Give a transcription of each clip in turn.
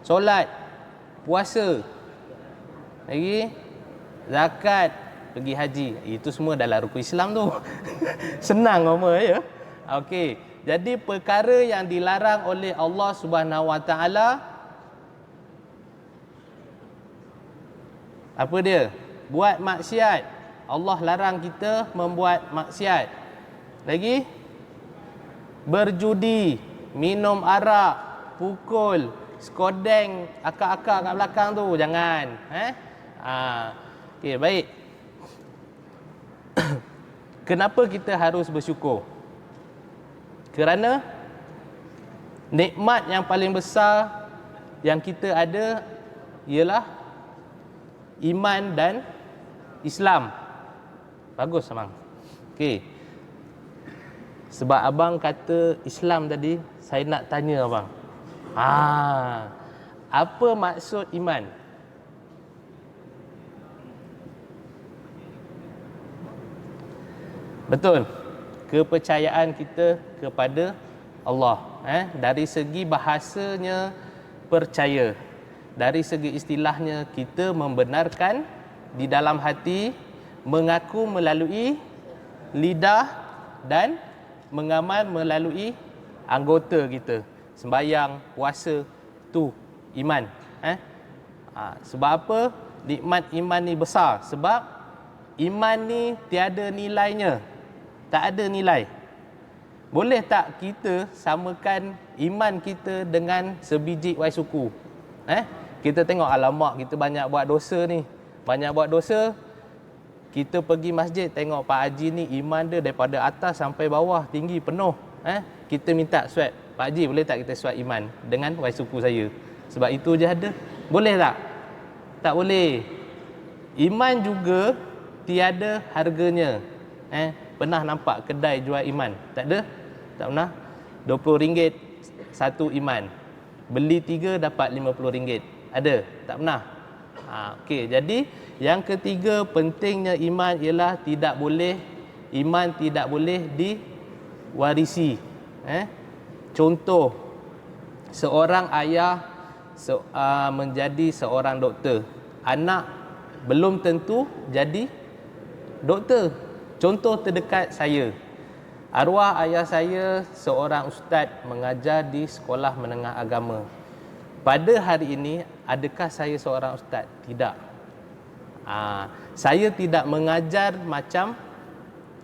solat, puasa, lagi zakat, pergi haji. Itu semua dalam rukun Islam tu. Senang nama ya. Okey, jadi perkara yang dilarang oleh Allah Subhanahu Wa Taala apa dia? Buat maksiat. Allah larang kita membuat maksiat. Lagi berjudi, minum arak, pukul, skodeng akak-akak kat belakang tu jangan. Okey, baik. Kenapa kita harus bersyukur? Kerana nikmat yang paling besar yang kita ada ialah iman dan Islam. Bagus abang. Okey. Sebab abang kata Islam tadi, saya nak tanya abang. Apa maksud iman? Betul. Kepercayaan kita kepada Allah. Dari segi bahasanya percaya. Dari segi istilahnya kita membenarkan di dalam hati, mengaku melalui lidah dan mengamal melalui anggota kita. Sembahyang, puasa, tu iman. Sebab apa nikmat iman ni besar? Sebab iman ni tiada nilainya. Tak ada nilai. Boleh tak kita samakan iman kita dengan sebiji wai suku? Kita tengok alamak kita banyak buat dosa ni. Banyak buat dosa. Kita pergi masjid tengok Pak Haji ni iman dia daripada atas sampai bawah tinggi penuh. Kita minta swab. Pak Haji boleh tak kita swab iman dengan wai suku saya? Sebab itu je ada. Boleh tak? Tak boleh. Iman juga tiada harganya. Pernah nampak kedai jual iman? Tak ada? Tak pernah? RM20 satu iman. Beli 3 dapat RM50. Ada? Tak pernah? Okey, jadi yang ketiga pentingnya iman ialah iman tidak boleh diwarisi. Contoh, seorang ayah menjadi seorang doktor. Anak belum tentu jadi doktor. Contoh terdekat saya. Arwah ayah saya seorang ustaz mengajar di sekolah menengah agama. Pada hari ini, adakah saya seorang ustaz? Tidak. Saya tidak mengajar macam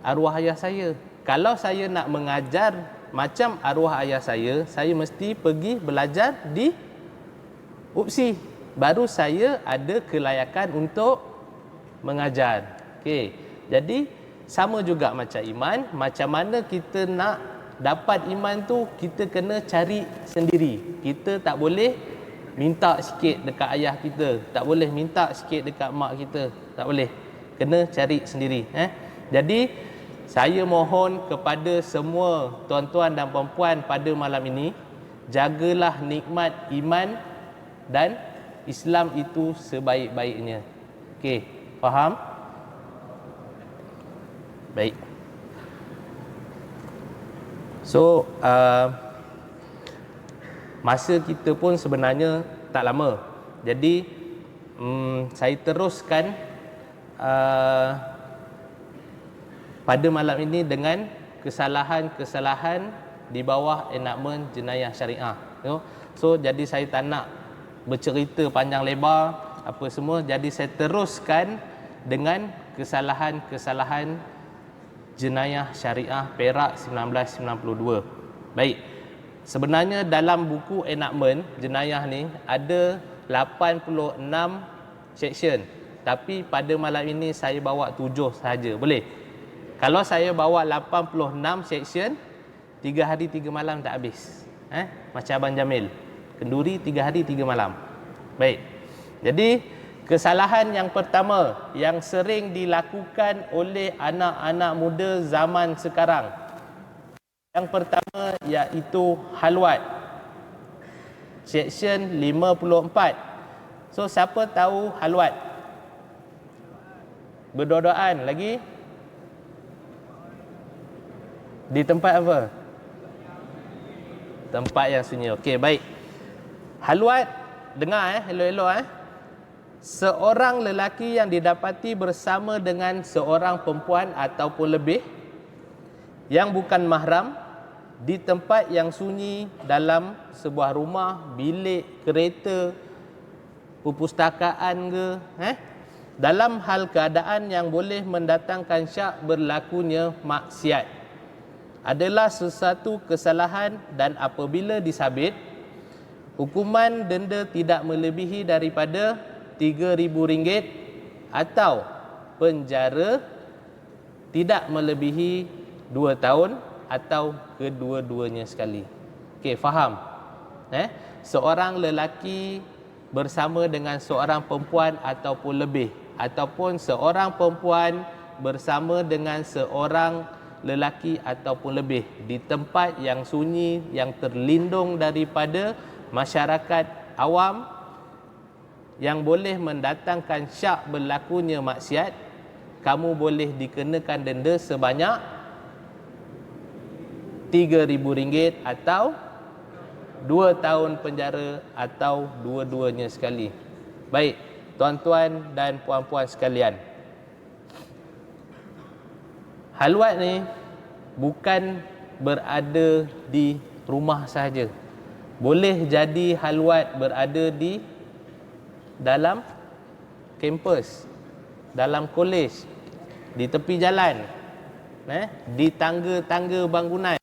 arwah ayah saya. Kalau saya nak mengajar macam arwah ayah saya mesti pergi belajar di UPSI. Baru saya ada kelayakan untuk mengajar. Okey. Jadi sama juga macam iman, macam mana kita nak dapat iman tu kita kena cari sendiri. Kita tak boleh minta sikit dekat ayah kita, tak boleh minta sikit dekat mak kita, tak boleh. Kena cari sendiri. Jadi saya mohon kepada semua tuan-tuan dan puan-puan pada malam ini, jagalah nikmat iman dan Islam itu sebaik-baiknya. Okey, faham? Baik. So, masa kita pun sebenarnya tak lama. Jadi, saya teruskan pada malam ini dengan kesalahan-kesalahan di bawah enakmen jenayah syariah. So, jadi saya tak nak bercerita panjang lebar apa semua. Jadi, saya teruskan dengan kesalahan-kesalahan jenayah syariah Perak 1992. Baik. Sebenarnya dalam buku enakmen jenayah ni ada 86 section. Tapi pada malam ini saya bawa 7 sahaja. Boleh? Kalau saya bawa 86 section, 3 hari 3 malam tak habis. Macam Abang Jamil. Kenduri 3 hari 3 malam. Baik. Jadi kesalahan yang pertama yang sering dilakukan oleh anak-anak muda zaman sekarang. Yang pertama iaitu halwat. Section 54. So siapa tahu halwat? Berdoa-doaan lagi? Di tempat apa? Tempat yang sunyi. Okey, baik. Halwat dengar elok-elok seorang lelaki yang didapati bersama dengan seorang perempuan ataupun lebih yang bukan mahram di tempat yang sunyi dalam sebuah rumah, bilik, kereta, perpustakaan ke, dalam hal keadaan yang boleh mendatangkan syak berlakunya maksiat adalah sesuatu kesalahan, dan apabila disabit, hukuman denda tidak melebihi daripada RM3,000 atau penjara tidak melebihi 2 tahun atau kedua-duanya sekali. Okey, faham? Seorang lelaki bersama dengan seorang perempuan ataupun lebih, ataupun seorang perempuan bersama dengan seorang lelaki ataupun lebih di tempat yang sunyi, yang terlindung daripada masyarakat awam, yang boleh mendatangkan syak berlakunya maksiat, kamu boleh dikenakan denda sebanyak RM3,000 atau 2 tahun penjara atau dua-duanya sekali. Baik, tuan-tuan dan puan-puan sekalian, halwat ni bukan berada di rumah sahaja. Boleh jadi halwat berada di dalam kampus, dalam kolej, di tepi jalan, di tangga-tangga bangunan.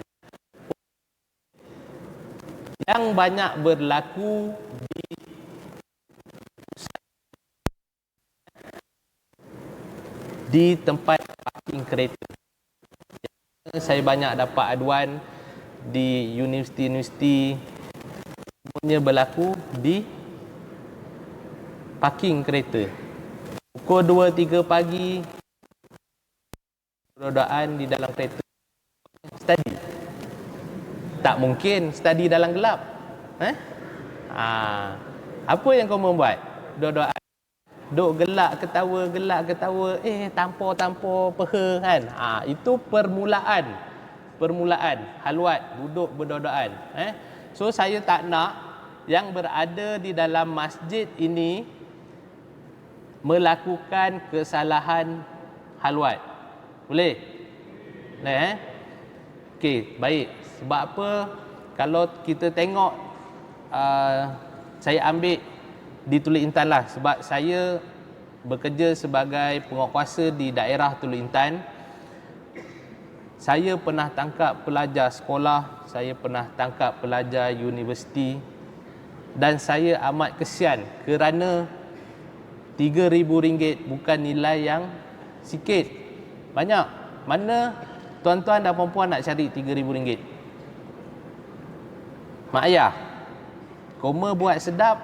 Yang banyak berlaku di tempat parking kereta. Saya banyak dapat aduan di universiti-universiti, semuanya berlaku di parking kereta. Pukul 2-3 pagi, rodaan di dalam kereta study. Tak mungkin study dalam gelap. Apa yang kau membuat? Duduk gelak ketawa, tampar peha kan. Itu permulaan halwat, duduk berdoaan. So saya tak nak yang berada di dalam masjid ini melakukan kesalahan halwat. Boleh? Okey, baik. Sebab apa? Kalau kita tengok, saya ambil di Teluk Intan lah, sebab saya bekerja sebagai penguatkuasa di daerah Teluk Intan. Saya pernah tangkap pelajar sekolah, saya pernah tangkap pelajar universiti, dan saya amat kesian kerana RM3,000 bukan nilai yang sikit, banyak. Mana tuan-tuan dan puan-puan nak cari RM3,000? Mak ayah koma buat sedap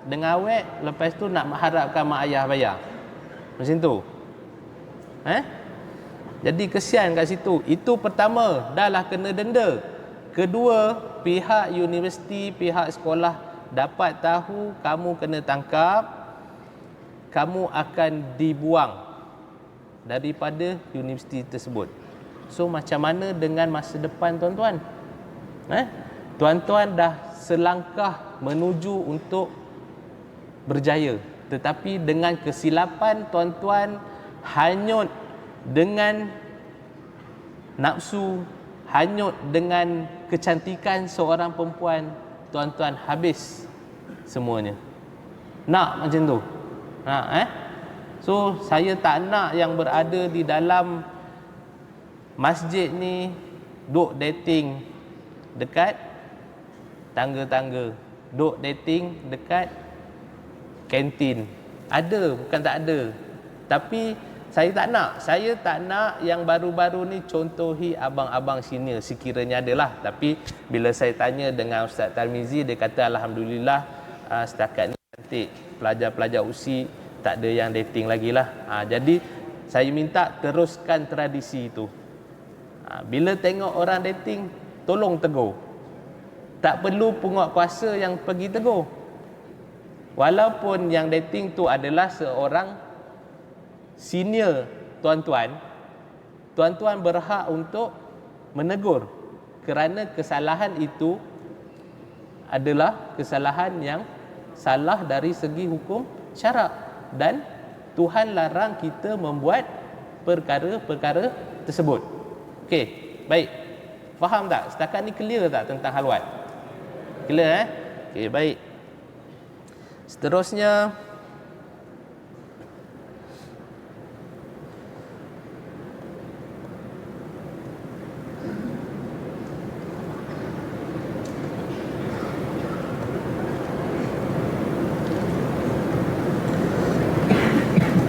dengan awet, lepas tu nak mengharapkan mak ayah bayar macam tu. Jadi kesian kat situ. Itu pertama, dah lah kena denda. Kedua, pihak universiti, pihak sekolah dapat tahu kamu kena tangkap, kamu akan dibuang daripada universiti tersebut. So macam mana dengan masa depan tuan-tuan? Tuan-tuan dah selangkah menuju untuk berjaya, tetapi dengan kesilapan tuan-tuan hanyut dengan nafsu, hanyut dengan kecantikan seorang perempuan, tuan-tuan habis semuanya. Nak macam tu? So saya tak nak yang berada di dalam masjid ni duk dating dekat tangga-tangga, duk dating dekat kantin. Ada, bukan tak ada. Tapi saya tak nak yang baru-baru ni contohi abang-abang senior, sekiranya adalah. Tapi bila saya tanya dengan Ustaz Tarmizi, dia kata alhamdulillah setakat ni cantik, pelajar-pelajar usi tak ada yang dating lagi lah. Jadi saya minta teruskan tradisi itu. Bila tengok orang dating, tolong tegur. Tak perlu penguatkuasa yang pergi tegur. Walaupun yang dating tu adalah seorang senior tuan-tuan, tuan-tuan berhak untuk menegur, kerana kesalahan itu adalah kesalahan yang salah dari segi hukum syarak, dan Tuhan larang kita membuat perkara-perkara tersebut. Okey, baik. Faham tak? Setakat ni clear tak tentang halwat? Clear Okey, baik. Seterusnya,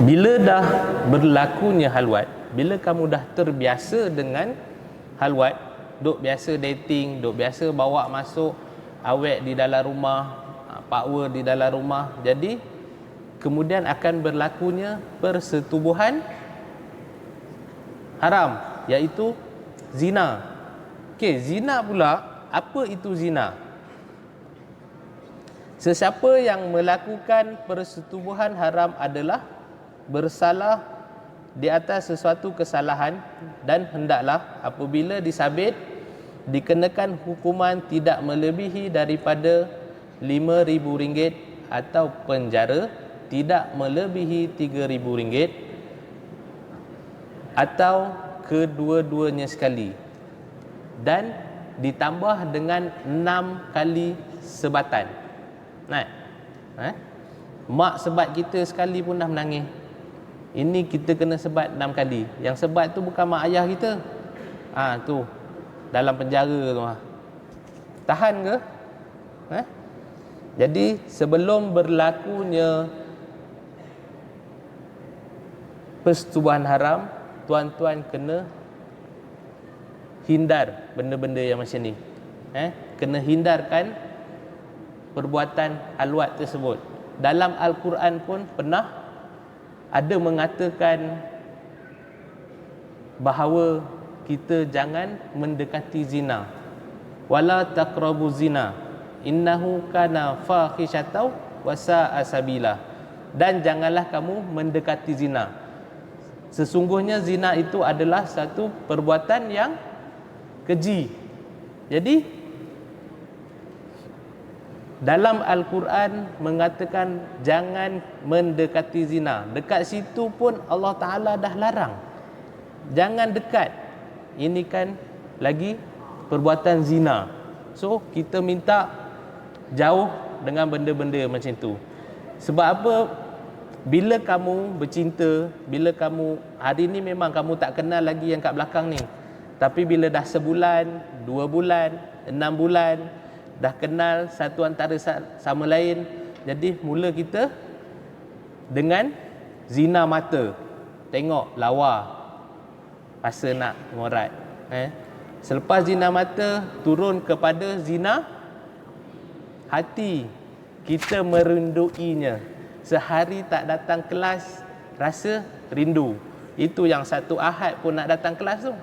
bila dah berlakunya halwat, bila kamu dah terbiasa dengan halwat, duk biasa dating, duk biasa bawa masuk awet di dalam rumah, pakwa di dalam rumah, jadi kemudian akan berlakunya persetubuhan haram, iaitu zina. Okey, zina pula, apa itu zina? Sesiapa yang melakukan persetubuhan haram adalah bersalah di atas sesuatu kesalahan, dan hendaklah apabila disabit dikenakan hukuman tidak melebihi daripada RM5,000 atau penjara tidak melebihi RM3,000 atau kedua-duanya sekali, dan ditambah dengan 6 kali sebatan. Mak sebat kita sekali pun dah menangis. Ini kita kena sebat 6 kali. Yang sebat tu bukan mak ayah kita. Tu dalam penjara tu. Tahan ke? Jadi sebelum berlakunya persetubuhan haram, tuan-tuan kena hindar benda-benda yang macam ni. Kena hindarkan perbuatan halwat tersebut. Dalam Al-Quran pun pernah ada mengatakan bahawa kita jangan mendekati zina. Wala taqrabu zina innahu kana fahisyatan wa sa'a sabila. Dan janganlah kamu mendekati zina. Sesungguhnya zina itu adalah satu perbuatan yang keji. Jadi dalam Al-Quran mengatakan jangan mendekati zina. Dekat situ pun Allah Ta'ala dah larang. Jangan dekat. Ini kan lagi perbuatan zina. So, kita minta jauh dengan benda-benda macam tu. Sebab apa? Bila kamu bercinta, bila kamu, hari ni memang kamu tak kenal lagi yang kat belakang ni. Tapi bila dah sebulan, 2 bulan, 6 bulan, dah kenal satu antara sama lain, jadi mula kita dengan zina mata, tengok lawa, rasa nak ngorat. Selepas zina mata, turun kepada zina hati, kita merinduinya. Sehari tak datang kelas, rasa rindu. Itu yang satu Ahad pun nak datang kelas tu.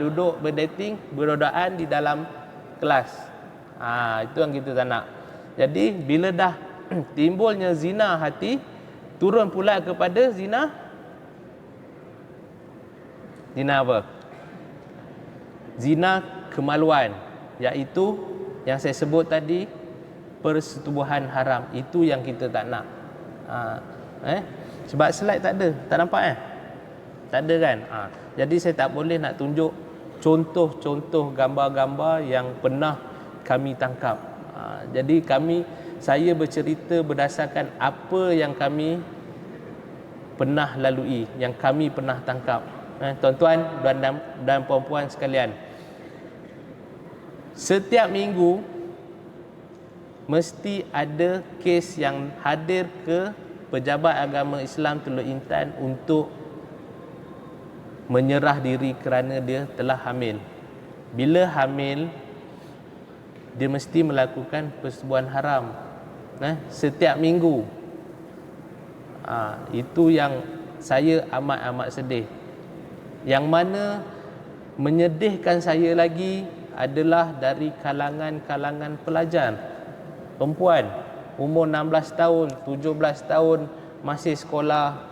Duduk berdating, berdoaan di dalam kelas. Itu yang kita tak nak. Jadi bila dah timbulnya zina hati, turun pula kepada zina apa? Zina kemaluan, iaitu yang saya sebut tadi, persetubuhan haram. Itu yang kita tak nak. Sebab slide tak ada, tak nampak tak ada kan? Jadi saya tak boleh nak tunjuk contoh-contoh gambar-gambar yang pernah kami tangkap. Jadi saya bercerita berdasarkan apa yang kami pernah lalui, yang kami pernah tangkap. Tuan-tuan dan puan-puan sekalian, setiap minggu mesti ada kes yang hadir ke Pejabat Agama Islam Teluk Intan untuk menyerah diri kerana dia telah hamil. Bila hamil, dia mesti melakukan persetubuhan haram. Setiap minggu. Itu yang saya amat-amat sedih. Yang mana menyedihkan saya lagi adalah dari kalangan-kalangan pelajar perempuan umur 16 tahun, 17 tahun, masih sekolah,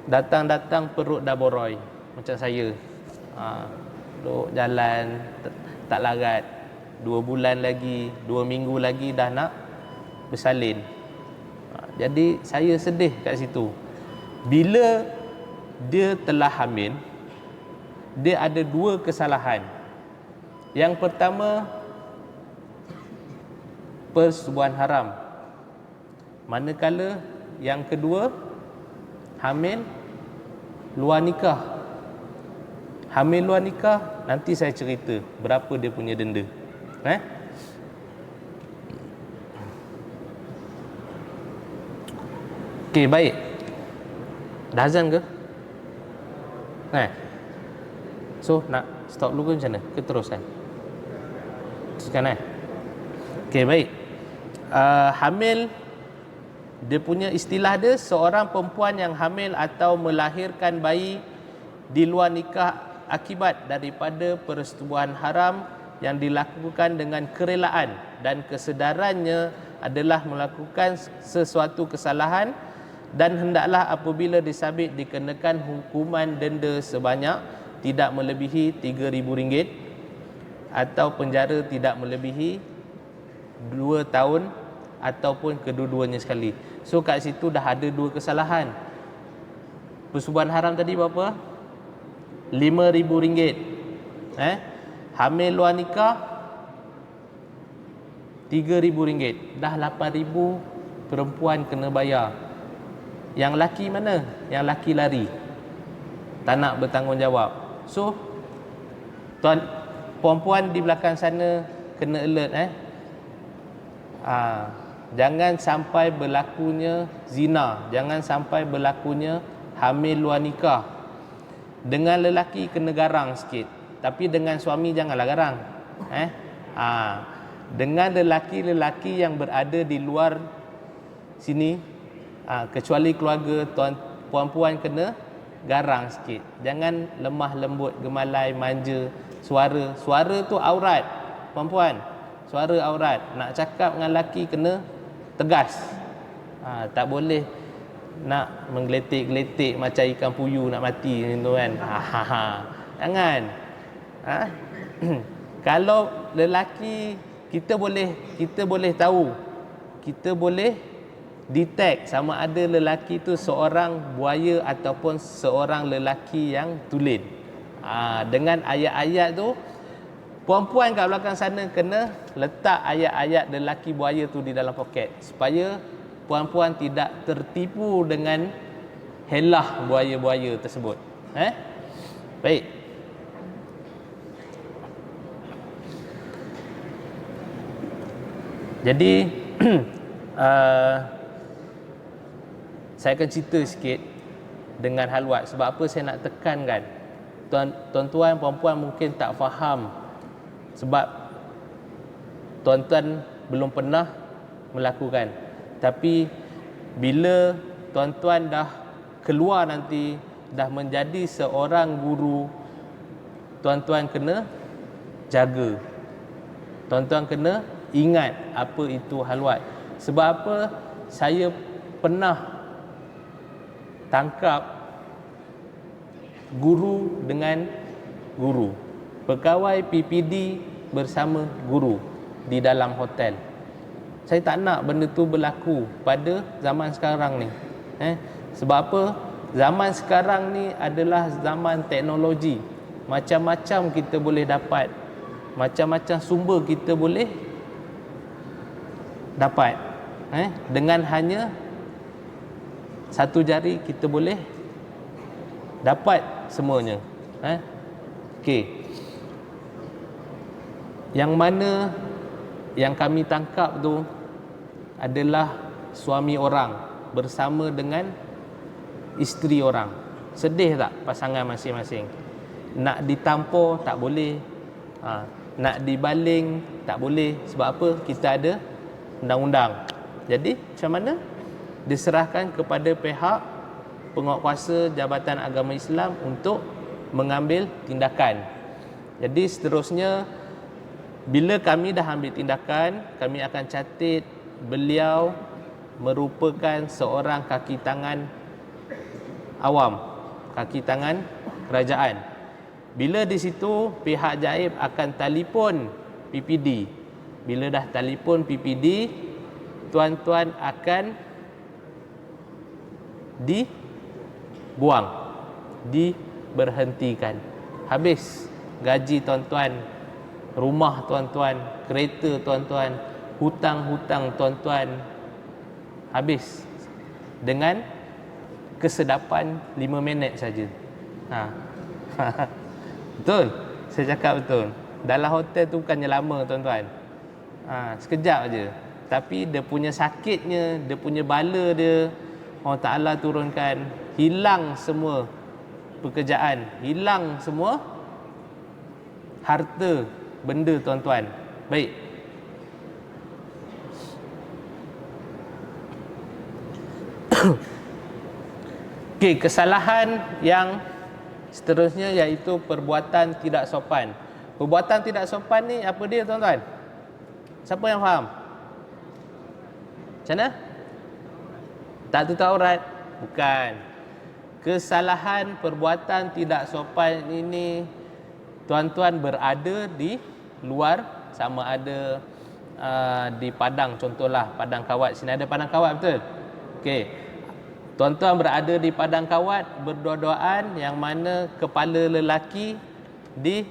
datang-datang perut dah boroi macam saya. Duduk jalan tak larat, 2 bulan lagi, 2 minggu lagi dah nak bersalin. Jadi saya sedih kat situ. Bila dia telah hamil, dia ada 2 kesalahan. Yang pertama, persetubuhan haram. Manakala yang kedua, hamil luar nikah. Hamil luar nikah, nanti saya cerita berapa dia punya denda. Okey, baik. Dah azan ke? So, nak stop dulu ke macam mana? Ke teruskan? Teruskan Okey, baik. Hamil, dia punya istilah dia, seorang perempuan yang hamil atau melahirkan bayi di luar nikah akibat daripada persetubuhan haram yang dilakukan dengan kerelaan dan kesedarannya adalah melakukan sesuatu kesalahan, dan hendaklah apabila disabit dikenakan hukuman denda sebanyak tidak melebihi RM3,000 atau penjara tidak melebihi 2 tahun ataupun kedua-duanya sekali. So kat situ dah ada 2 kesalahan. Persetubuhan haram tadi berapa? RM5,000. Hamil luar nikah RM3,000. Dah RM8,000 perempuan kena bayar. Yang laki mana? Yang laki lari, tak nak bertanggungjawab. So tuan perempuan di belakang sana kena alert jangan sampai berlakunya zina, jangan sampai berlakunya hamil luar nikah. Dengan lelaki kena garang sikit, tapi dengan suami janganlah garang. Dengan lelaki-lelaki yang berada di luar sini, kecuali keluarga, puan-puan kena garang sikit. Jangan lemah lembut, gemalai, manja. Suara tu aurat, puan-puan. Suara aurat. Nak cakap dengan lelaki kena tegas. Tak boleh nak menggeletik-geletik macam ikan puyuh nak mati tu kan. Jangan. Kalau lelaki, kita boleh tahu, kita boleh detect sama ada lelaki tu seorang buaya ataupun seorang lelaki yang tulen. Dengan ayat-ayat tu, puan-puan kat belakang sana kena letak ayat-ayat lelaki buaya tu di dalam poket, supaya puan-puan tidak tertipu dengan helah buaya-buaya tersebut. Baik. Jadi saya akan cerita sikit dengan haluat. Sebab apa saya nak tekankan, tuan-tuan, puan-puan mungkin tak faham sebab tuan-tuan belum pernah melakukan. Tapi bila tuan-tuan dah keluar nanti, dah menjadi seorang guru, tuan-tuan kena jaga. Tuan-tuan kena ingat apa itu haluat. Sebab apa? Saya pernah tangkap guru dengan guru, pegawai PPD bersama guru di dalam hotel. Saya tak nak benda tu berlaku pada zaman sekarang ni. Sebab apa? Zaman sekarang ni adalah zaman teknologi. Macam-macam kita boleh dapat, macam-macam sumber kita boleh dapat. Dengan hanya satu jari kita boleh dapat semuanya. Okey. Yang mana yang kami tangkap tu adalah suami orang bersama dengan isteri orang. Sedih tak pasangan masing-masing? Nak ditampur tak boleh, nak dibaling tak boleh. Sebab apa? Kita ada undang-undang. Jadi macam mana? Diserahkan kepada pihak penguatkuasa Jabatan Agama Islam untuk mengambil tindakan. Jadi seterusnya, bila kami dah ambil tindakan, kami akan catat beliau merupakan seorang kaki tangan awam, kaki tangan kerajaan. Bila di situ pihak jaib akan telefon PPD. Bila dah telefon PPD, tuan-tuan akan dibuang, diberhentikan. Habis gaji tuan-tuan, rumah tuan-tuan, kereta tuan-tuan, hutang-hutang tuan-tuan, habis dengan kesedapan 5 minit saja. Betul? Saya cakap betul. Dalam hotel tu bukannya lama tuan-tuan. Sekejap aja. Tapi dia punya sakitnya, dia punya bala dia, Allah Ta'ala turunkan, hilang semua pekerjaan, hilang semua harta benda tuan-tuan. Baik. Okey, kesalahan yang seterusnya iaitu perbuatan tidak sopan. Perbuatan tidak sopan ni apa dia tuan-tuan? Siapa yang faham? Macam mana? Tak tutup aurat? Bukan. Kesalahan perbuatan tidak sopan ini tuan-tuan berada di luar, sama ada di padang, contohlah padang kawat. Sini ada padang kawat, betul? Okey. Tuan-tuan berada di padang kawat berdua-duaan, yang mana kepala lelaki di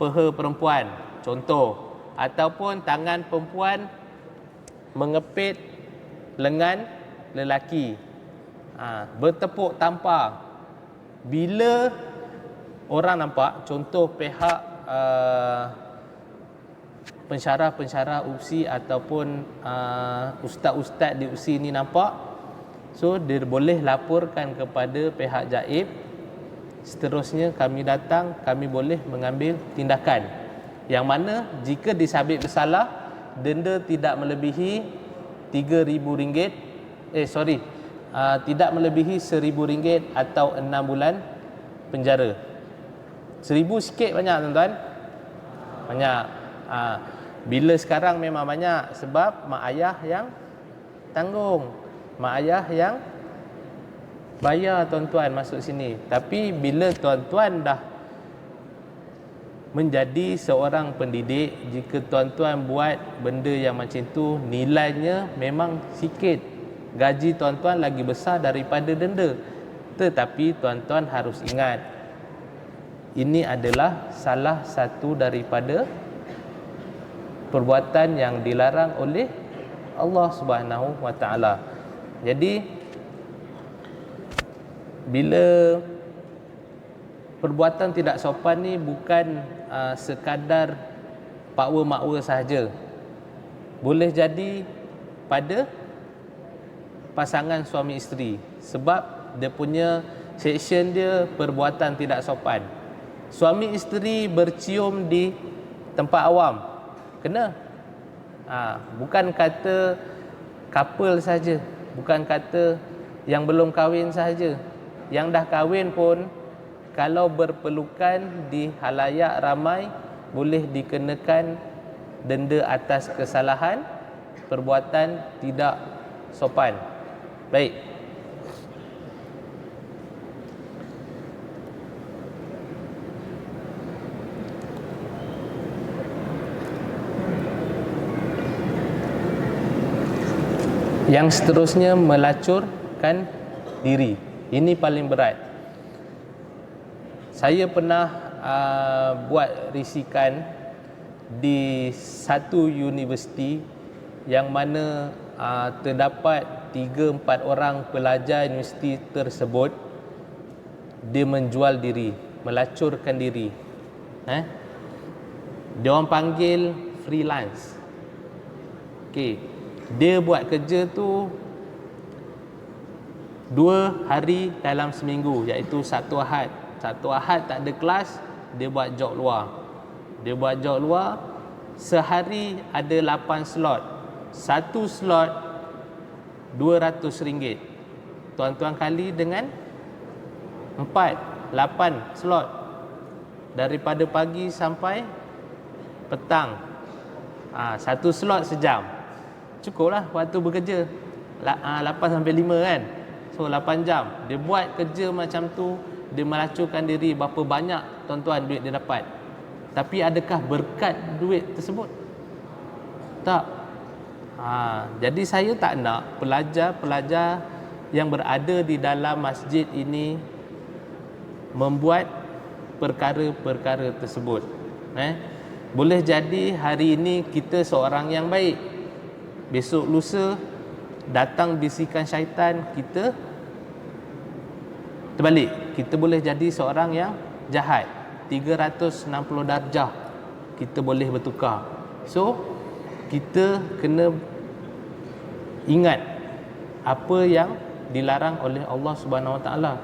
peha perempuan, contoh, ataupun tangan perempuan mengepit lengan lelaki, bertepuk tampar. Bila orang nampak, contoh pihak pensyarah-pensyarah UPSI ataupun ustaz-ustaz di UPSI ni nampak, so dia boleh laporkan kepada pihak jaib. Seterusnya kami datang, kami boleh mengambil tindakan, yang mana jika disabit bersalah, denda tidak melebihi RM3,000, tidak melebihi RM1,000 atau 6 bulan penjara. 1,000 sikit banyak tuan-tuan? Banyak. Bila sekarang memang banyak, sebab mak ayah yang tanggung, mak ayah yang bayar tuan-tuan masuk sini. Tapi bila tuan-tuan dah menjadi seorang pendidik, jika tuan-tuan buat benda yang macam tu, nilainya memang sikit. Gaji tuan-tuan lagi besar daripada denda. Tetapi tuan-tuan harus ingat, ini adalah salah satu daripada perbuatan yang dilarang oleh Allah Subhanahu wa taala. Jadi bila perbuatan tidak sopan ni bukan sekadar pakwa-makwa sahaja. Boleh jadi pada pasangan suami isteri, sebab dia punya section dia perbuatan tidak sopan. Suami isteri bercium di tempat awam, kena. Bukan kata couple saja, bukan kata yang belum kahwin sahaja. Yang dah kahwin pun, kalau berpelukan di halayak ramai, boleh dikenakan denda atas kesalahan perbuatan tidak sopan. Baik. Yang seterusnya, melacurkan diri. Ini paling berat. Saya pernah buat risikan di satu universiti yang mana terdapat 3-4 orang pelajar universiti tersebut, dia menjual diri, melacurkan diri. Dia orang panggil freelance. Okey. Dia buat kerja tu 2 hari dalam seminggu, iaitu Sabtu Ahad. Sabtu Ahad tak ada kelas, dia buat job luar. Dia buat job luar, sehari ada 8 slot. Satu slot RM200. Tuan-tuan kali dengan 8 slot. Daripada pagi sampai petang. Satu slot sejam. Cukuplah waktu bekerja. 8 sampai 5 kan. So 8 jam. Dia buat kerja macam tu, dia melacurkan diri, berapa banyak tuan-tuan duit dia dapat. Tapi adakah berkat duit tersebut? Tak. Jadi saya tak nak pelajar-pelajar yang berada di dalam masjid ini membuat perkara-perkara tersebut. Boleh jadi hari ini kita seorang yang baik, besok lusa datang bisikan syaitan, kita terbalik, kita boleh jadi seorang yang jahat. 360 darjah kita boleh bertukar. So kita kena ingat apa yang dilarang oleh Allah Subhanahu Wa Taala.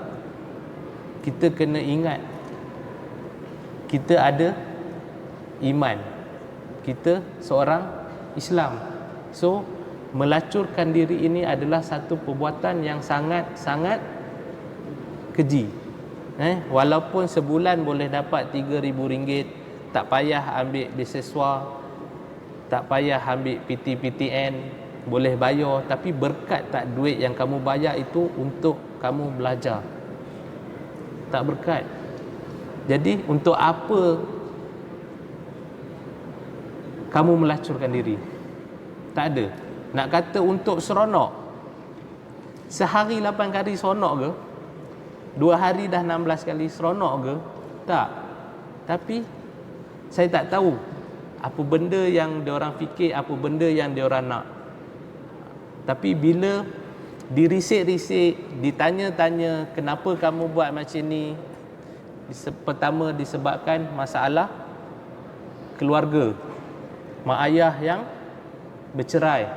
Kita kena ingat kita ada iman, kita seorang Islam. So melacurkan diri ini adalah satu perbuatan yang sangat-sangat keji. Walaupun sebulan boleh dapat RM3,000, tak payah ambil beasiswa, tak payah ambil PTPTN, boleh bayar, tapi berkat tak duit yang kamu bayar itu untuk kamu belajar? Tak berkat. Jadi untuk apa kamu melacurkan diri? Tak ada. Nak kata untuk seronok, sehari 8 kali seronok ke? 2 hari dah 16 kali seronok ke? Tak. Tapi saya tak tahu apa benda yang diorang fikir, apa benda yang diorang nak. Tapi bila dirisik-risik, ditanya-tanya kenapa kamu buat macam ni, pertama disebabkan masalah keluarga, mak ayah yang bercerai.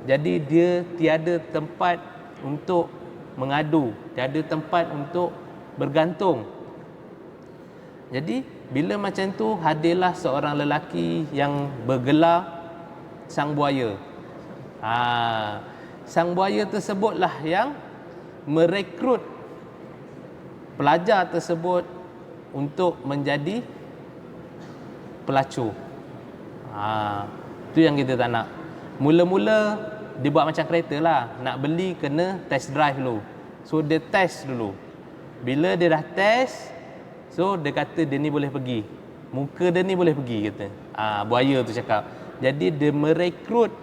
Jadi dia tiada tempat untuk mengadu, tiada tempat untuk bergantung. Jadi bila macam tu, hadirlah seorang lelaki yang bergelar sang buaya. Sang buaya tersebutlah yang merekrut pelajar tersebut untuk menjadi pelacur. Itu yang kita tak nak. Mula-mula dia buat macam kereta lah, nak beli kena test drive dulu. So dia test dulu. Bila dia dah test, so dia kata dia ni boleh pergi, muka dia ni boleh pergi, kata buaya tu cakap. Jadi dia merekrut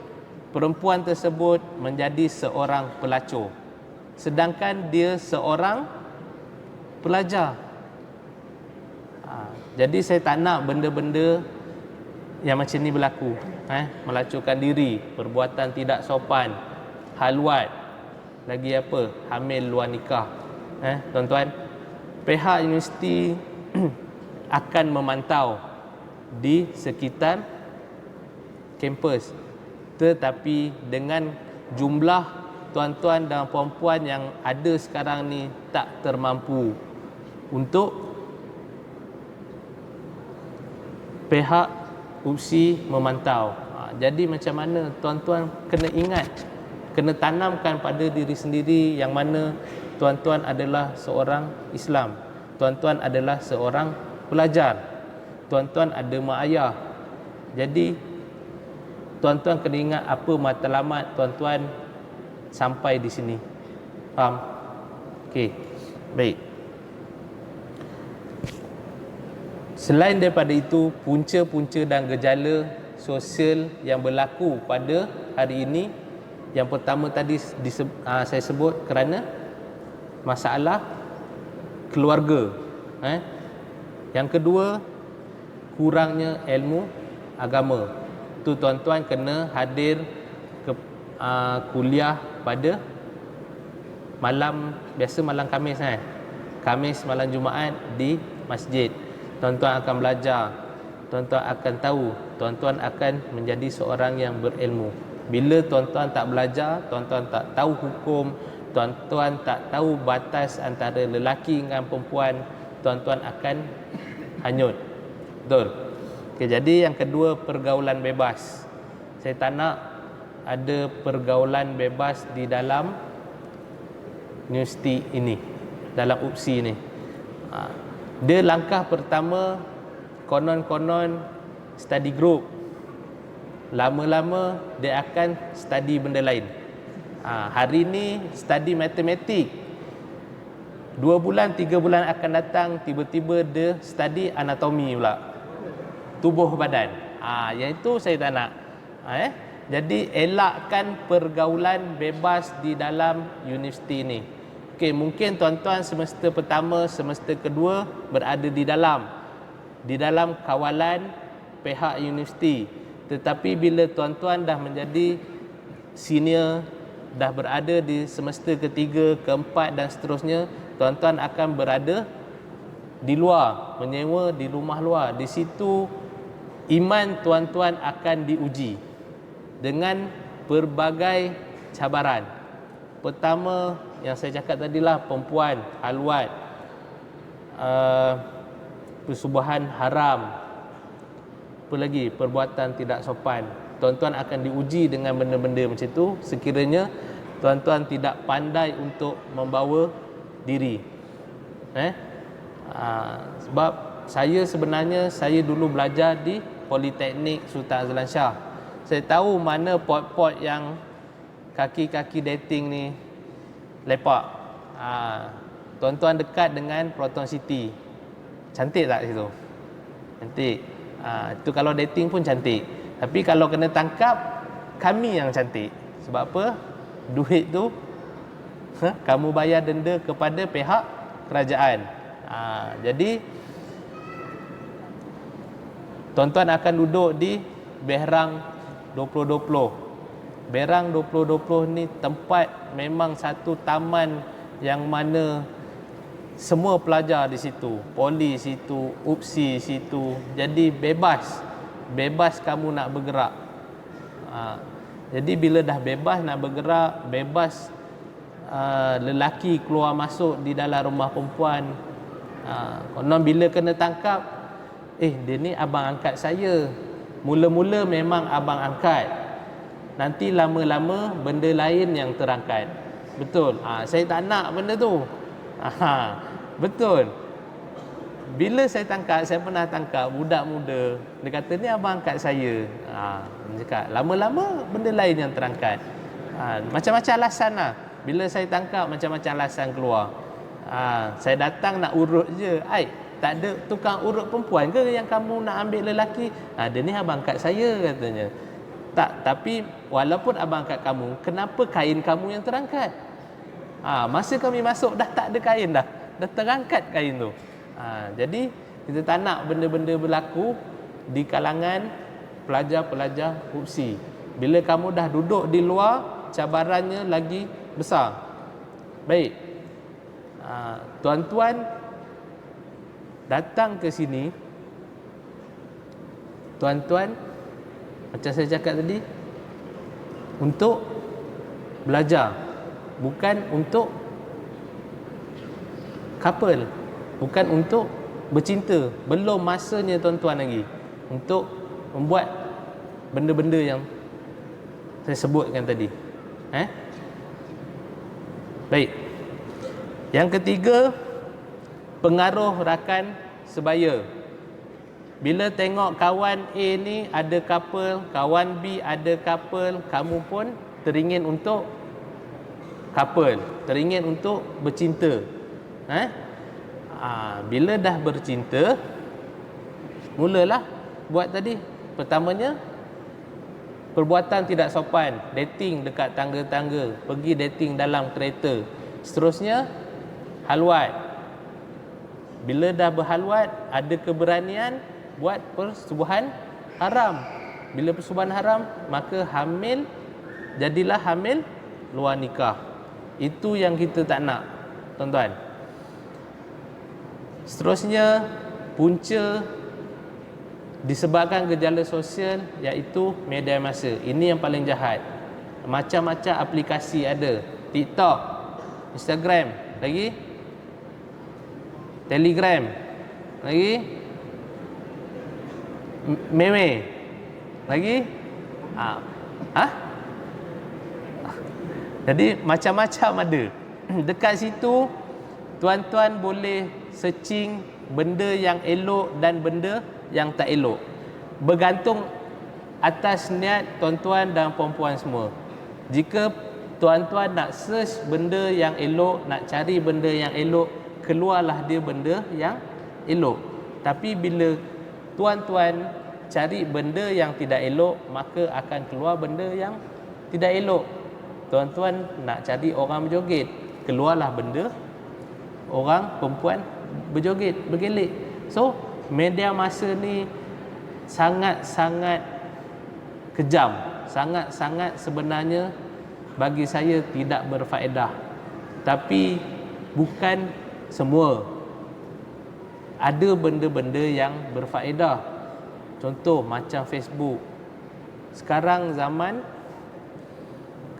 perempuan tersebut menjadi seorang pelacur, sedangkan dia seorang pelajar. Jadi saya tak nak benda-benda yang macam ni berlaku. Melacurkan diri, perbuatan tidak sopan, halwat, lagi apa, hamil luar nikah. Tuan-tuan, pihak universiti akan memantau di sekitar kampus, tetapi dengan jumlah tuan-tuan dan puan-puan yang ada sekarang ni tak termampu untuk pihak UPSI memantau. Jadi macam mana tuan-tuan kena ingat, kena tanamkan pada diri sendiri yang mana tuan-tuan adalah seorang Islam, tuan-tuan adalah seorang pelajar, tuan-tuan ada mak ayah. Jadi tuan-tuan kena ingat apa matlamat tuan-tuan sampai di sini. Faham? Okey. Baik. Selain daripada itu, punca-punca dan gejala sosial yang berlaku pada hari ini, yang pertama tadi saya sebut kerana masalah keluarga. Yang kedua, kurangnya ilmu agama. Tu tuan-tuan kena hadir ke kuliah pada malam, biasa malam Khamis Khamis malam Jumaat di masjid. Tuan-tuan akan belajar, tuan-tuan akan tahu, tuan-tuan akan menjadi seorang yang berilmu. Bila tuan-tuan tak belajar, tuan-tuan tak tahu hukum, tuan-tuan tak tahu batas antara lelaki dengan perempuan, tuan-tuan akan hanyut. Betul? Okay, jadi yang kedua, pergaulan bebas. Saya tak nak ada pergaulan bebas di dalam universiti ini, dalam UPSI ini. Dia langkah pertama, konon-konon study group. Lama-lama dia akan study benda lain. Hari ni study matematik, 2 bulan, 3 bulan akan datang, tiba-tiba dia study anatomi pula, tubuh badan. Yang itu saya tak nak. Jadi elakkan pergaulan bebas di dalam universiti ni. Okey, mungkin tuan-tuan semester pertama, semester kedua berada di dalam kawalan pihak universiti. Tetapi bila tuan-tuan dah menjadi senior, dah berada di semester ketiga, keempat dan seterusnya, tuan-tuan akan berada di luar, menyewa di rumah luar. Di situ iman tuan-tuan akan diuji dengan pelbagai cabaran. Pertama yang saya cakap tadilah, perempuan, halwat, persubuhan haram, apa lagi, perbuatan tidak sopan. Tuan-tuan akan diuji dengan benda-benda macam itu sekiranya tuan-tuan tidak pandai untuk membawa diri. Sebab saya sebenarnya, saya dulu belajar di Politeknik Sultan Azlan Shah. Saya tahu mana pot-pot yang kaki-kaki dating ni lepak. Tuan-tuan dekat dengan Proton City. Cantik tak situ? Cantik. Itu kalau dating pun cantik. Tapi kalau kena tangkap, kami yang cantik. Sebab apa? Duit tu kamu bayar denda kepada pihak kerajaan. Jadi tuan-tuan akan duduk di Berang 2020. Berang 2020 ni tempat memang satu taman yang mana semua pelajar di situ, poli situ, UPSI situ. Jadi bebas kamu nak bergerak. Jadi bila dah bebas nak bergerak, bebas lelaki keluar masuk di dalam rumah perempuan. Konon bila kena tangkap, dia ni abang angkat saya. Mula-mula memang abang angkat, nanti lama-lama benda lain yang terangkat. Betul. Saya tak nak benda tu. Betul. Bila saya tangkap, saya pernah tangkap budak muda, dia kata ni abang angkat saya. Dia cakap lama-lama benda lain yang terangkat. Macam-macam alasan lah. Bila saya tangkap, macam-macam alasan keluar. Saya datang nak urut je. Tak ada tukang urut perempuan ke yang kamu nak ambil lelaki? Dia ni abang angkat saya katanya. Tak, tapi walaupun abang angkat kamu, kenapa kain kamu yang terangkat? Masa kami masuk dah tak ada kain dah terangkat kain tu. Jadi kita tak nak benda-benda berlaku di kalangan pelajar-pelajar UPSI. Bila kamu dah duduk di luar, cabarannya lagi besar. Baik, tuan-tuan datang ke sini, tuan-tuan macam saya cakap tadi, untuk belajar, bukan untuk couple, bukan untuk bercinta. Belum masanya tuan-tuan lagi untuk membuat benda-benda yang saya sebutkan tadi. Baik. Yang ketiga, pengaruh rakan sebaya. Bila tengok kawan A ni ada couple, kawan B ada couple, kamu pun teringin untuk couple, teringin untuk bercinta. Bila dah bercinta, mulalah buat tadi. Pertamanya, perbuatan tidak sopan, dating dekat tangga-tangga, pergi dating dalam kereta. Seterusnya, halwat. Bila dah berhalwat, ada keberanian buat persubuhan haram. Bila persubuhan haram, maka hamil, jadilah hamil luar nikah. Itu yang kita tak nak, tuan-tuan. Seterusnya, punca disebabkan gejala sosial, iaitu media massa. Ini yang paling jahat. Macam-macam aplikasi ada. TikTok, Instagram, lagi Telegram, lagi meme, lagi jadi macam-macam ada. Dekat situ tuan-tuan boleh searching benda yang elok dan benda yang tak elok, bergantung atas niat tuan-tuan dan perempuan semua. Jika tuan-tuan nak search benda yang elok, nak cari benda yang elok, keluarlah dia benda yang elok. Tapi bila tuan-tuan cari benda yang tidak elok, maka akan keluar benda yang tidak elok. Tuan-tuan nak cari orang berjoget, keluarlah benda orang perempuan berjoget, bergelik. So media masa ni sangat-sangat kejam, sangat-sangat sebenarnya bagi saya tidak berfaedah. Tapi bukan semua. Ada benda-benda yang berfaedah. Contoh macam Facebook. Sekarang zaman,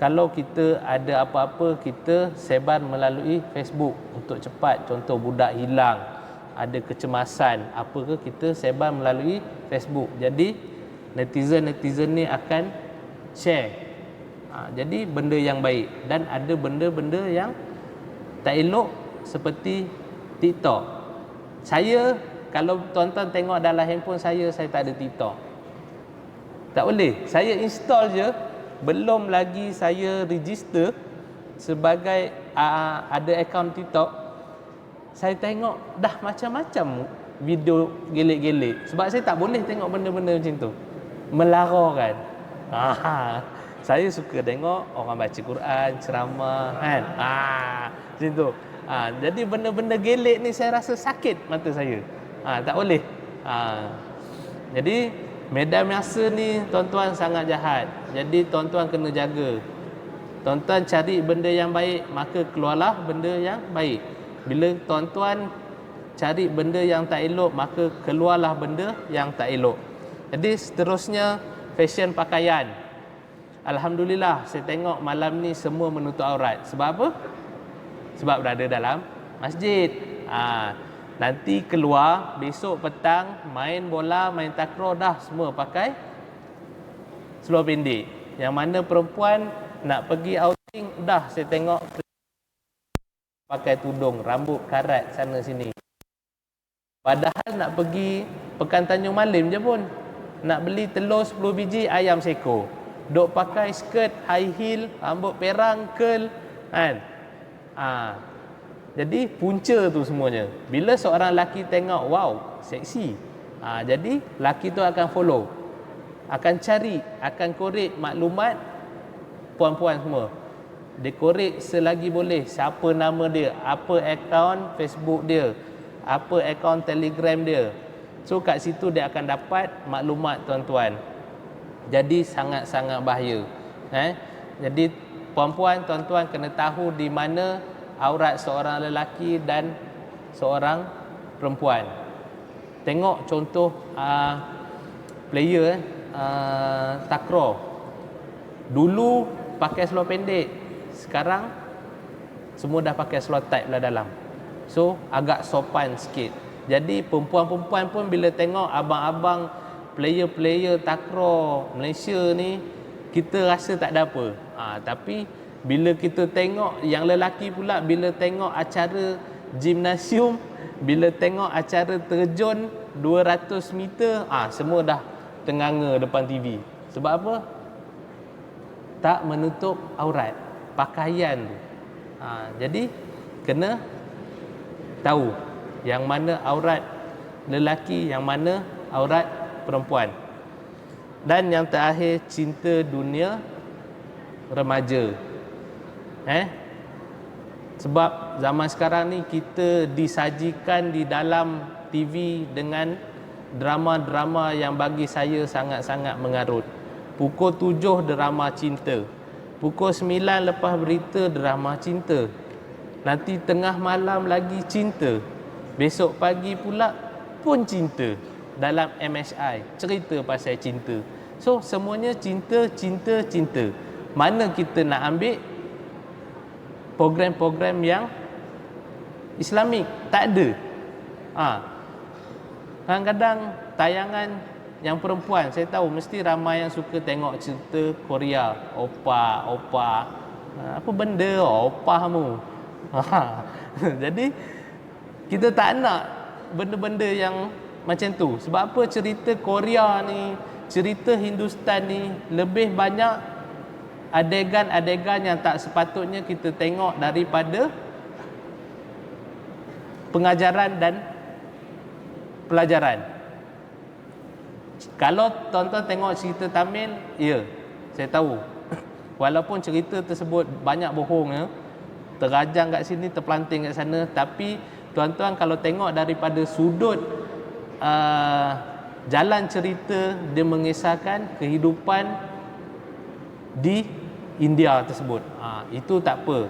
kalau kita ada apa-apa, kita sebar melalui Facebook untuk cepat. Contoh budak hilang, ada kecemasan, apa ke, kita sebar melalui Facebook. Jadi netizen-netizen ni akan share. Jadi benda yang baik. Dan ada benda-benda yang tak elok seperti TikTok. Saya, kalau tuan-tuan tengok dalam handphone saya tak ada TikTok. Tak boleh. Saya install je, belum lagi saya register sebagai ada akaun TikTok. Saya tengok dah macam-macam video gelik-gelik. Sebab saya tak boleh tengok benda-benda macam tu, melara kan. Saya suka tengok orang baca Quran, ceramah kan. Macam tu. Jadi benda-benda gelik ni saya rasa sakit mata saya. Tak boleh. Jadi medan masa ni tuan-tuan sangat jahat. Jadi tuan-tuan kena jaga. Tuan-tuan cari benda yang baik, maka keluarlah benda yang baik. Bila tuan-tuan cari benda yang tak elok, maka keluarlah benda yang tak elok. Jadi seterusnya, fashion pakaian. Alhamdulillah, saya tengok malam ni semua menutup aurat. Sebab apa? Sebab berada dalam masjid. Nanti keluar, besok petang main bola, main takraw, dah semua pakai seluar pendek. Yang mana perempuan nak pergi outing, dah saya tengok pakai tudung, rambut karat sana sini. Padahal nak pergi Pekan Tanjung Malim je pun, nak beli telur 10 biji, ayam seekor, duk pakai skirt, high heel, rambut perang, curl kan. Jadi punca tu semuanya. Bila seorang lelaki tengok, wow, seksi, jadi lelaki tu akan follow, akan cari, akan korek maklumat puan-puan semua. Dia korek selagi boleh, siapa nama dia, apa akaun Facebook dia, apa akaun Telegram dia. So kat situ dia akan dapat maklumat tuan-tuan. Jadi sangat-sangat bahaya. Jadi puan-puan, tuan-tuan kena tahu di mana aurat seorang lelaki dan seorang perempuan. Tengok contoh player takraw. Dulu pakai seluar pendek, sekarang semua dah pakai seluar tight belah dalam. So agak sopan sikit. Jadi perempuan-perempuan pun bila tengok abang-abang player-player takraw Malaysia ni, kita rasa tak ada apa. Tapi bila kita tengok yang lelaki pula, bila tengok acara gimnasium, bila tengok acara terjun 200 meter, semua dah tenganga depan TV. Sebab apa? Tak menutup aurat, pakaian tu. Jadi kena tahu yang mana aurat lelaki, yang mana aurat perempuan. Dan yang terakhir, cinta dunia remaja. Sebab zaman sekarang ni kita disajikan di dalam TV dengan drama-drama yang bagi saya sangat-sangat mengarut. Pukul 7 drama cinta, pukul 9 lepas berita drama cinta, nanti tengah malam lagi cinta, besok pagi pula pun cinta. Dalam MSI cerita pasal cinta. So semuanya cinta, cinta, cinta. Mana kita nak ambil program-program yang Islamik? Tak ada. Kadang-kadang tayangan yang perempuan, saya tahu mesti ramai yang suka tengok cerita Korea, opa. Apa benda opa mu? Jadi kita tak nak benda-benda yang macam tu. Sebab apa? Cerita Korea ni, cerita Hindustan ni lebih banyak adegan-adegan yang tak sepatutnya kita tengok daripada pengajaran dan pelajaran. Kalau tuan-tuan tengok cerita Tamil, ya, saya tahu. Walaupun cerita tersebut banyak bohong ya, terajang kat sini, terpelanting kat sana, tapi tuan-tuan kalau tengok daripada sudut jalan cerita, dia mengisahkan kehidupan di India tersebut. Itu tak apa.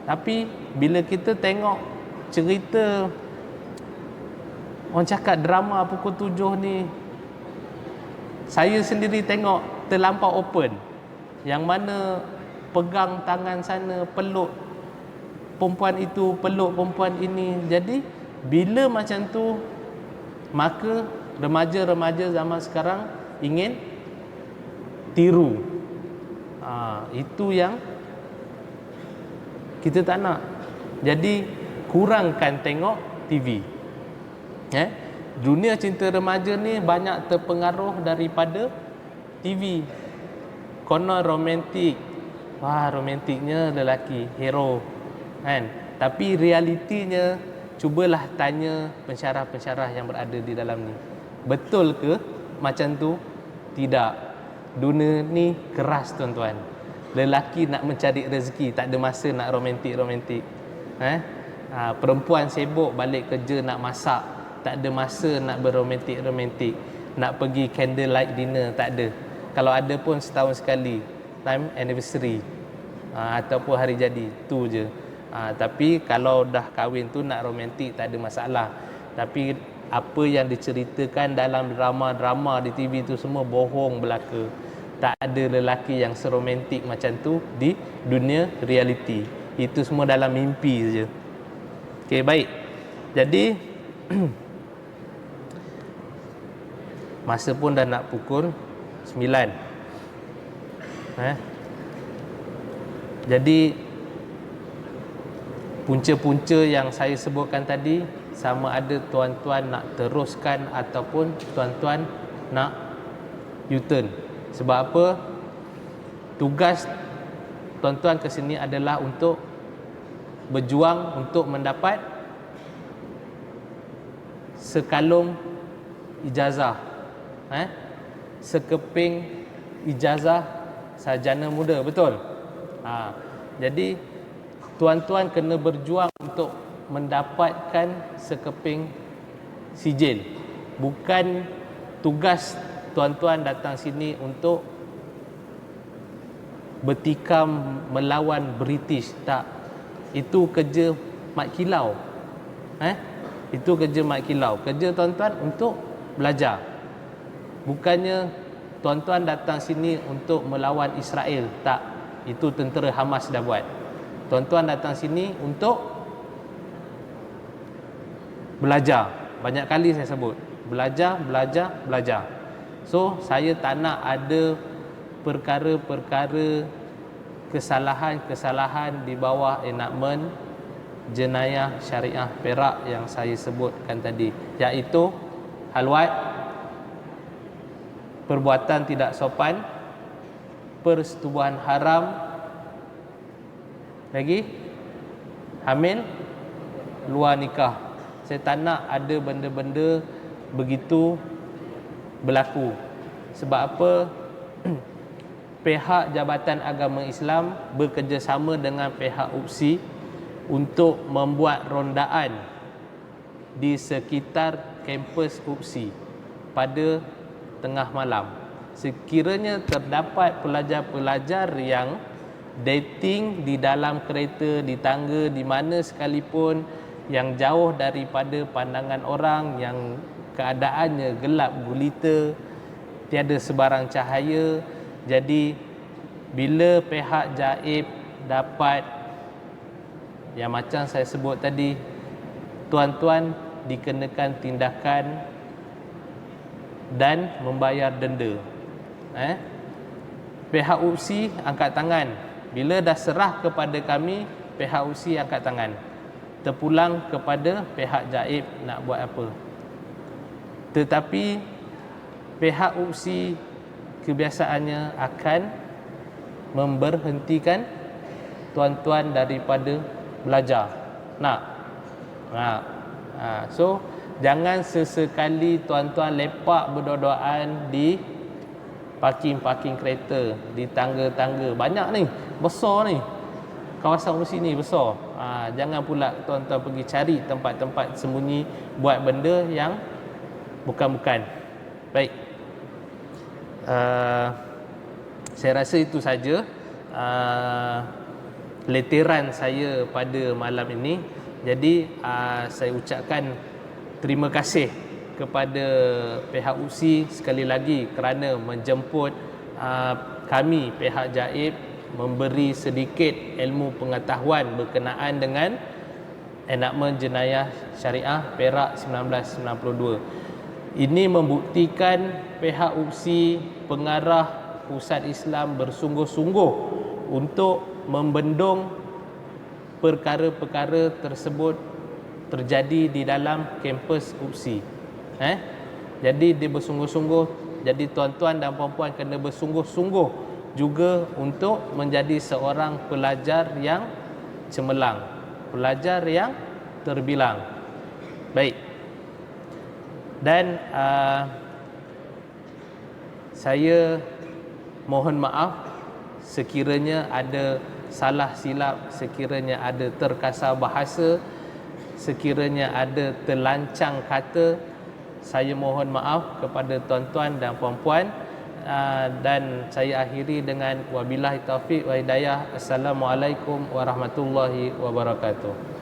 Tapi bila kita tengok cerita, orang cakap drama pukul 7 ni, saya sendiri tengok terlampau open. Yang mana pegang tangan sana, peluk perempuan itu, peluk perempuan ini. Jadi bila macam tu, maka remaja-remaja zaman sekarang ingin tiru. Itu yang kita tak nak. Jadi kurangkan tengok TV. Dunia cinta remaja ni banyak terpengaruh daripada TV. Konon romantik. Wah, romantiknya lelaki, hero, kan? Tapi realitinya, cubalah tanya pensyarah-pensyarah yang berada di dalam ni. Betul ke macam tu? Tidak. Dunia ni keras, tuan-tuan. Lelaki nak mencari rezeki, tak ada masa nak romantik-romantik. Perempuan sibuk balik kerja nak masak, tak ada masa nak berromantik-romantik. Nak pergi candlelight dinner, tak ada. Kalau ada pun setahun sekali, time anniversary, ataupun hari jadi, tu je. Tapi kalau dah kahwin tu nak romantik, tak ada masalah. Tapi apa yang diceritakan dalam drama-drama di TV tu semua bohong belaka. Tak ada lelaki yang seromantik macam tu di dunia realiti. Itu semua dalam mimpi saja. Okey, baik. Jadi masa pun dah nak pukul 9. Jadi punca-punca yang saya sebutkan tadi, sama ada tuan-tuan nak teruskan ataupun tuan-tuan nak U-turn. Sebab apa? Tugas tuan-tuan ke sini adalah untuk berjuang untuk mendapat sekalung ijazah, sekeping ijazah sarjana muda, betul? Jadi tuan-tuan kena berjuang untuk mendapatkan sekeping sijil. Bukan tugas tuan-tuan datang sini untuk bertikam melawan British, tak. Itu kerja mat kilau. Itu kerja mat kilau. Kerja tuan-tuan untuk belajar. Bukannya tuan-tuan datang sini untuk melawan Israel, tak. Itu tentera Hamas dah buat. Tuan-tuan datang sini untuk belajar. Banyak kali saya sebut, belajar, belajar, belajar. So, saya tak nak ada perkara-perkara kesalahan-kesalahan di bawah enakmen jenayah syariah Perak yang saya sebutkan tadi, iaitu halwat, perbuatan tidak sopan, persetubuhan haram, lagi hamil luar nikah. Saya tak nak ada benda-benda begitu berlaku. Sebab apa? Pihak Jabatan Agama Islam bekerjasama dengan pihak UPSI untuk membuat rondaan di sekitar kampus UPSI pada tengah malam. Sekiranya terdapat pelajar-pelajar yang dating di dalam kereta, di tangga, di mana sekalipun, yang jauh daripada pandangan orang, yang keadaannya gelap gulita, tiada sebarang cahaya. Jadi bila pihak jaib dapat yang macam saya sebut tadi, tuan-tuan dikenakan tindakan dan membayar denda. Pihak UPSI angkat tangan. Bila dah serah kepada kami, pihak UPSI angkat tangan. Terpulang kepada pihak jaib nak buat apa. Tetapi pihak UPSI kebiasaannya akan memberhentikan tuan-tuan daripada belajar. So jangan sesekali tuan-tuan lepak berdua-duaan di parking kereta, di tangga-tangga. Banyak ni, besar ni. Kawasan sini besar. Jangan pula tuan-tuan pergi cari tempat-tempat sembunyi buat benda yang bukan-bukan. Baik. Saya rasa itu saja leteran saya pada malam ini. Jadi saya ucapkan terima kasih kepada pihak USI sekali lagi kerana menjemput kami pihak Jaib, memberi sedikit ilmu pengetahuan berkenaan dengan enakmen jenayah syariah Perak 1992. Ini membuktikan pihak USI, pengarah Pusat Islam bersungguh-sungguh untuk membendung perkara-perkara tersebut terjadi di dalam kampus UPSI. Jadi dia bersungguh-sungguh. Jadi tuan-tuan dan puan-puan kena bersungguh-sungguh juga untuk menjadi seorang pelajar yang cemerlang, pelajar yang terbilang. Baik. Dan saya mohon maaf sekiranya ada salah silap, sekiranya ada terkasar bahasa, sekiranya ada terlancang kata. Saya mohon maaf kepada tuan-tuan dan puan-puan, dan saya akhiri dengan wabillahi taufik wa hidayah. Assalamualaikum warahmatullahi wabarakatuh.